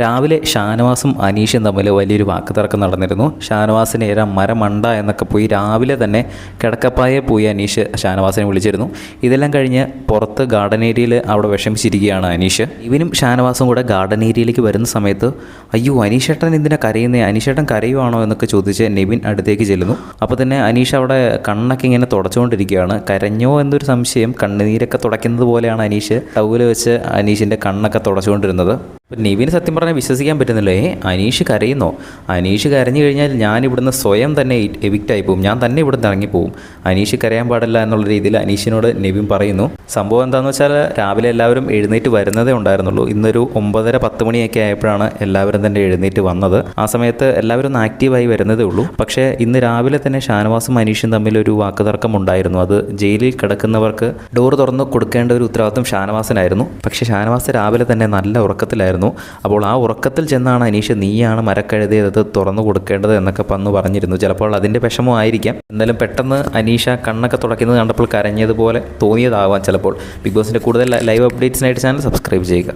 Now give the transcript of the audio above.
രാവിലെ ഷാനവാസും അനീഷും തമ്മിൽ വലിയൊരു വാക്കുതർക്കം നടന്നിരുന്നു. ഷാനവാസിനെ മരമണ്ട എന്നൊക്കെ പോയി രാവിലെ തന്നെ കിടക്കപ്പായെ പോയി അനീഷ് ഷാനവാസിനെ വിളിച്ചിരുന്നു. ഇതെല്ലാം കഴിഞ്ഞ് പുറത്ത് ഗാർഡൻ ഏരിയയിൽ അവിടെ വിഷമിച്ചിരിക്കുകയാണ് അനീഷ്. ഇവനും ഷാനവാസും കൂടെ ഗാർഡൻ ഏരിയയിലേക്ക് വരുന്ന സമയത്ത് അയ്യോ അനീഷേട്ടൻ എന്തിനാ കരയുന്നേ, അനീഷേട്ടൻ കരയുവാണോ എന്നൊക്കെ ചോദിച്ച് നെവിൻ അടുത്തേക്ക് ചെല്ലുന്നു. അപ്പോൾ തന്നെ അനീഷ് അവിടെ കണ്ണൊക്കെ ഇങ്ങനെ തുടച്ചുകൊണ്ടിരിക്കുകയാണ്. കരഞ്ഞോ എന്നൊരു സംശയം, കണ്ണുനീരൊക്കെ തുടയ്ക്കുന്നത് പോലെയാണ് അനീഷ് ടൗല് വെച്ച് അനീഷിൻ്റെ കണ്ണൊക്കെ തുടച്ചുകൊണ്ടിരുന്നത്. അപ്പം നെവിന് സത്യം പറഞ്ഞാൽ വിശ്വസിക്കാൻ പറ്റുന്നില്ല. അനീഷ് കരയുന്നോ? അനീഷ് കരഞ്ഞു കഴിഞ്ഞാൽ ഞാൻ ഇവിടുന്ന് സ്വയം തന്നെ എവിക്റ്റായി പോകും, ഞാൻ തന്നെ ഇവിടുന്ന് ഇറങ്ങിപ്പോവും, അനീഷ് കരയാൻ പാടില്ല എന്നുള്ള രീതിയിൽ അനീഷിനോട് നെവിൻ പറയുന്നു. സംഭവം എന്താണെന്ന് വെച്ചാൽ രാവിലെ എല്ലാവരും എഴുന്നേറ്റ് വരുന്നതേ ഉണ്ടായിരുന്നുള്ളൂ. ഇന്നൊരു 9:30-10 മണിയൊക്കെ ആയപ്പോഴാണ് എല്ലാവരും തന്നെ എഴുന്നേറ്റ് വന്നത്. ആ സമയത്ത് എല്ലാവരും ഒന്ന് ആക്റ്റീവായി വരുന്നതേ ഉള്ളൂ. പക്ഷേ ഇന്ന് രാവിലെ തന്നെ ഷാനവാസും അനീഷും തമ്മിലൊരു വാക്കുതർക്കം ഉണ്ടായിരുന്നു. അത് ജയിലിൽ കിടക്കുന്നവർക്ക് ഡോർ തുറന്ന് കൊടുക്കേണ്ട ഒരു ഉത്തരവാദിത്വം ഷാനവാസിനായിരുന്നു. പക്ഷേ ഷാനവാസ് രാവിലെ തന്നെ നല്ല ഉറക്കത്തിലായിരുന്നു. അപ്പോൾ ആ ഉറക്കത്തിൽ ചെന്നാണ് അനീഷ് നീയാണ് മരക്കഴുതിയത് തുറന്നു കൊടുക്കേണ്ടത് എന്നൊക്കെ പറഞ്ഞിരുന്നു. ചിലപ്പോൾ അതിൻ്റെ വിഷമമായിരിക്കാം. എന്തായാലും പെട്ടെന്ന് അനീഷ കണ്ണൊക്കെ തുടയ്ക്കുന്നത് കണ്ടപ്പോൾ കരഞ്ഞതുപോലെ തോന്നിയതാവാം ചിലപ്പോൾ. ബിഗ് ബോസിൻ്റെ കൂടുതൽ ലൈവ് അപ്ഡേറ്റ്സിനായിട്ട് ചാനൽ സബ്സ്ക്രൈബ് ചെയ്യുക.